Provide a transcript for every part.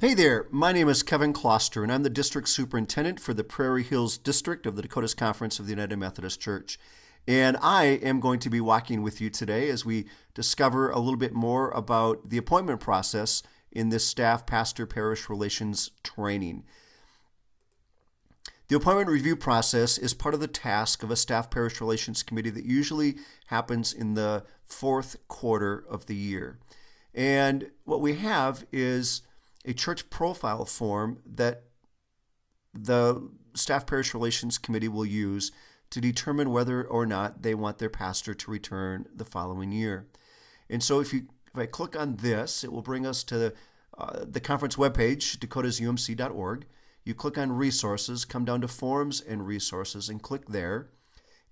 Hey there, my name is Kevin Kloster, and I'm the District Superintendent for the Prairie Hills District of the Dakotas Conference of the United Methodist Church. And I am going to be walking with you today as we discover a little bit more about the appointment process in this staff pastor parish relations training. The appointment review process is part of the task of a staff parish relations committee that usually happens in the fourth quarter of the year. And what we have is a church profile form that the staff parish relations committee will use to determine whether or not they want their pastor to return the following year. And so if I click on this, it will bring us to the conference webpage, dakotasumc.org. You click on resources, come down to forms and resources, and click there.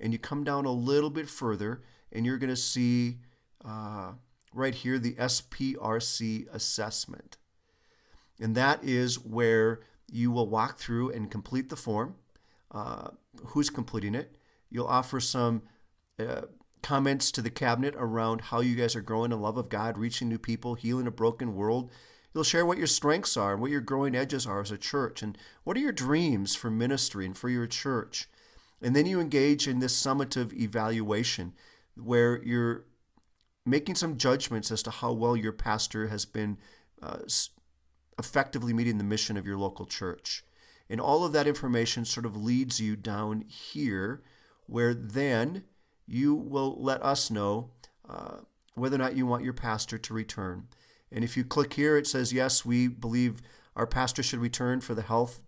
And you come down a little bit further, and you're going to see right here the SPRC assessment. And that is where you will walk through and complete the form, who's completing it. You'll offer some comments to the cabinet around how you guys are growing in love of God, reaching new people, healing a broken world. You'll share what your strengths are and what your growing edges are as a church, and what are your dreams for ministry and for your church. And then you engage in this summative evaluation where you're making some judgments as to how well your pastor has been effectively meeting the mission of your local church. And all of that information sort of leads you down here, where then you will let us know whether or not you want your pastor to return. And if you click here, it says, yes, we believe our pastor should return for the health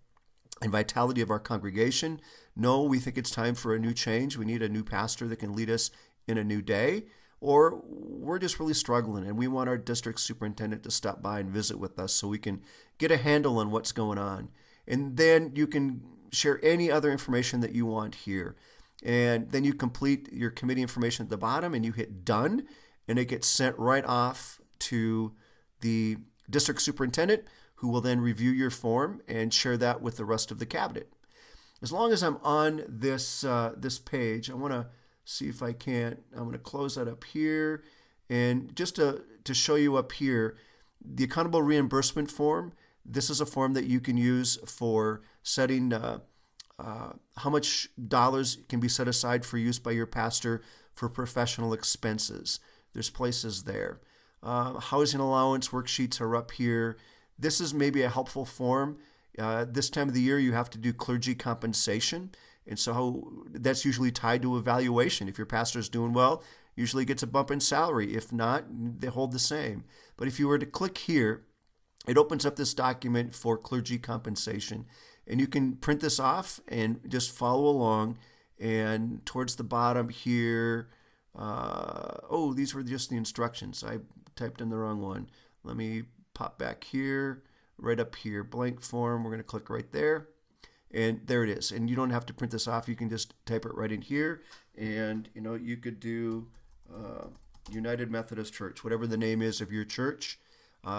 and vitality of our congregation. No, we think it's time for a new change. We need a new pastor that can lead us in a new day. Or we're just really struggling and we want our district superintendent to stop by and visit with us so we can get a handle on what's going on. And then you can share any other information that you want here. And then you complete your committee information at the bottom and you hit done, and it gets sent right off to the district superintendent, who will then review your form and share that with the rest of the cabinet. As long as I'm on this page, I want to see if I can't. I'm going to close that up here. And just to show you up here, the accountable reimbursement form, this is a form that you can use for setting how much dollars can be set aside for use by your pastor for professional expenses. There's places there. Housing allowance worksheets are up here. This is maybe a helpful form. This time of the year, you have to do clergy compensation. And so that's usually tied to evaluation. If your pastor is doing well, usually gets a bump in salary. If not, they hold the same. But if you were to click here, it opens up this document for clergy compensation. And you can print this off and just follow along. And towards the bottom here, these were just the instructions. I typed in the wrong one. Let me pop back here, right up here, blank form. We're going to click right there. And there it is. And you don't have to print this off. You can just type it right in here. And, you could do United Methodist Church, whatever the name is of your church.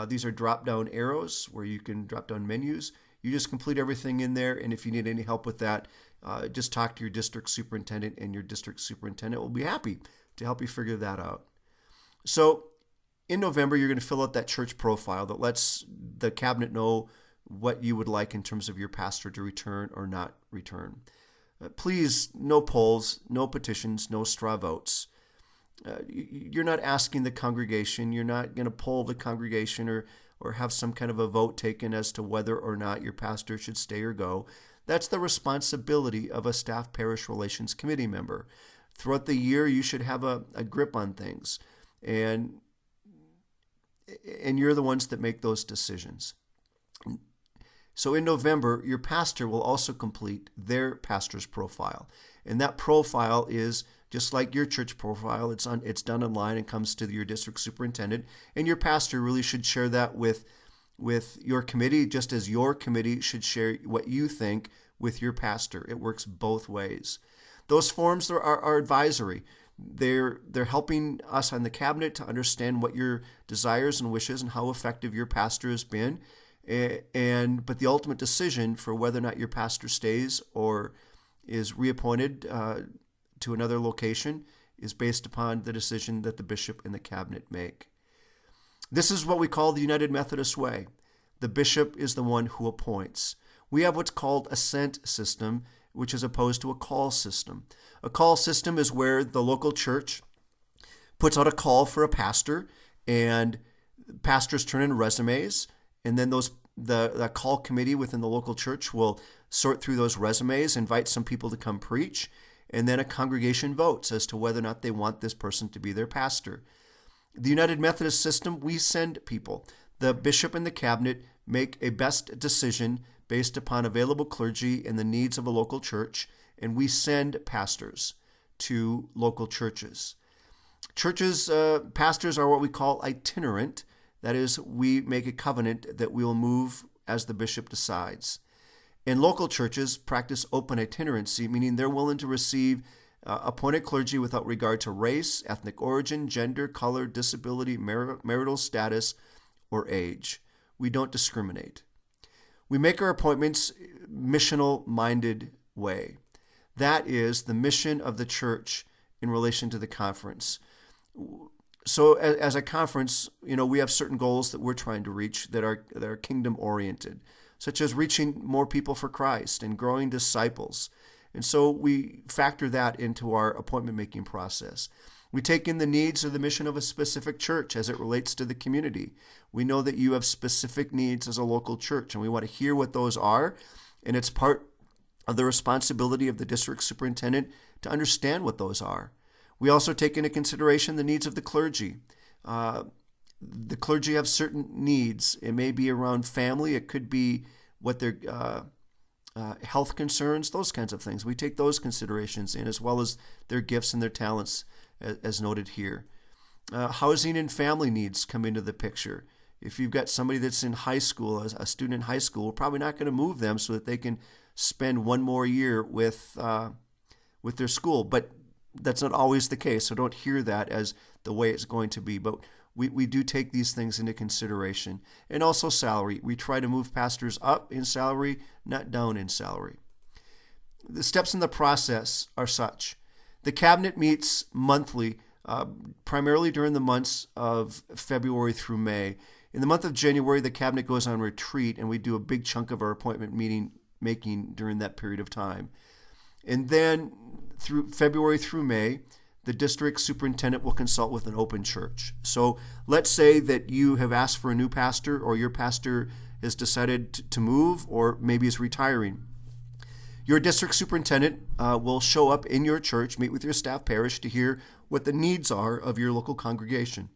These are drop-down arrows where you can drop down menus. You just complete everything in there. And if you need any help with that, just talk to your district superintendent, and your district superintendent will be happy to help you figure that out. So in November, you're going to fill out that church profile that lets the cabinet know what you would like in terms of your pastor to return or not return. Please, no polls, no petitions, no straw votes. You're not asking the congregation. You're not going to poll the congregation or have some kind of a vote taken as to whether or not your pastor should stay or go. That's the responsibility of a staff parish relations committee member. Throughout the year, you should have a grip on things. And you're the ones that make those decisions. So in November, your pastor will also complete their pastor's profile. And that profile is just like your church profile. It's done online and comes to your district superintendent. And your pastor really should share that with your committee, just as your committee should share what you think with your pastor. It works both ways. Those forms are advisory. They're helping us on the cabinet to understand what your desires and wishes and how effective your pastor has been. But the ultimate decision for whether or not your pastor stays or is reappointed to another location is based upon the decision that the bishop and the cabinet make. This is what we call the United Methodist Way. The bishop is the one who appoints. We have what's called a sent system, which is opposed to a call system. A call system is where the local church puts out a call for a pastor, and pastors turn in resumes, and then the call committee within the local church will sort through those resumes, invite some people to come preach, and then a congregation votes as to whether or not they want this person to be their pastor. The United Methodist system, we send people. The bishop and the cabinet make a best decision based upon available clergy and the needs of a local church, and we send pastors to local churches. Pastors are what we call itinerant. That is, we make a covenant that we will move as the bishop decides. And local churches practice open itinerancy, meaning they're willing to receive appointed clergy without regard to race, ethnic origin, gender, color, disability, marital status, or age. We don't discriminate. We make our appointments missional-minded way. That is the mission of the church in relation to the conference. So as a conference, we have certain goals that we're trying to reach that are kingdom-oriented, such as reaching more people for Christ and growing disciples. And so we factor that into our appointment-making process. We take in the needs or the mission of a specific church as it relates to the community. We know that you have specific needs as a local church, and we want to hear what those are, and it's part of the responsibility of the district superintendent to understand what those are. We also take into consideration the needs of the clergy. The clergy have certain needs. It may be around family. It could be what their health concerns, those kinds of things. We take those considerations in, as well as their gifts and their talents, as noted here. Housing and family needs come into the picture. If you've got somebody that's in high school, a student in high school, we're probably not going to move them so that they can spend one more year with their school. But that's not always the case, so don't hear that as the way it's going to be. But we do take these things into consideration. And also salary. We try to move pastors up in salary, not down in salary. The steps in the process are such. The cabinet meets monthly, primarily during the months of February through May. In the month of January, the cabinet goes on retreat, and we do a big chunk of our appointment making during that period of time. And then through February through May, the district superintendent will consult with an open church. So let's say that you have asked for a new pastor, or your pastor has decided to move, or maybe is retiring. Your district superintendent will show up in your church, meet with your staff parish to hear what the needs are of your local congregation.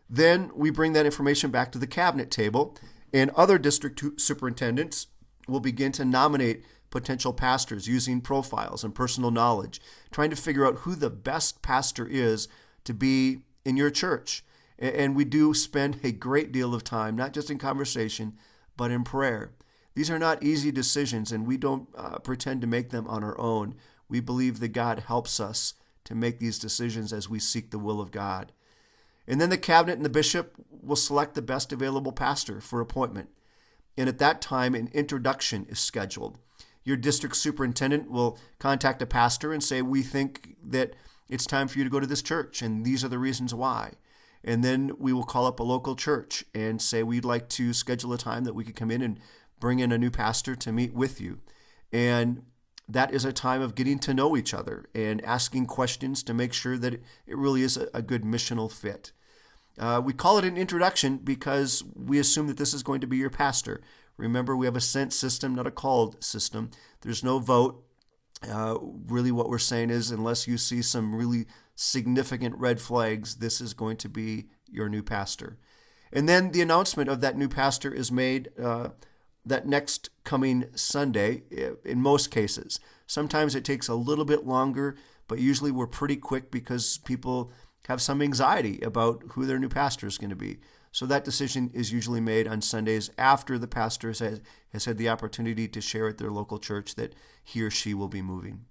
Then we bring that information back to the cabinet table, and other district superintendents will begin to nominate potential pastors using profiles and personal knowledge, trying to figure out who the best pastor is to be in your church. And we do spend a great deal of time, not just in conversation, but in prayer. These are not easy decisions, and we don't pretend to make them on our own. We believe that God helps us to make these decisions as we seek the will of God. And then the cabinet and the bishop will select the best available pastor for appointment. And at that time, an introduction is scheduled. Your district superintendent will contact a pastor and say, we think that it's time for you to go to this church, and these are the reasons why. And then we will call up a local church and say, we'd like to schedule a time that we could come in and bring in a new pastor to meet with you. And that is a time of getting to know each other and asking questions to make sure that it really is a good missional fit. We call it an introduction because we assume that this is going to be your pastor. Remember, we have a sent system, not a called system. There's no vote. Really what we're saying is, unless you see some really significant red flags, this is going to be your new pastor. And then the announcement of that new pastor is made that next coming Sunday, in most cases. Sometimes it takes a little bit longer, but usually we're pretty quick because people have some anxiety about who their new pastor is going to be. So that decision is usually made on Sundays after the pastor has had the opportunity to share at their local church that he or she will be moving.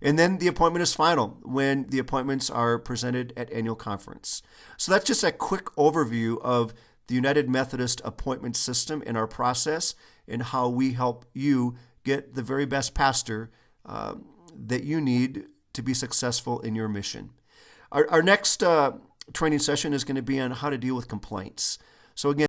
And then the appointment is final when the appointments are presented at annual conference. So that's just a quick overview of the United Methodist appointment system and our process, and how we help you get the very best pastor that you need to be successful in your mission. Our next training session is going to be on how to deal with complaints. So again,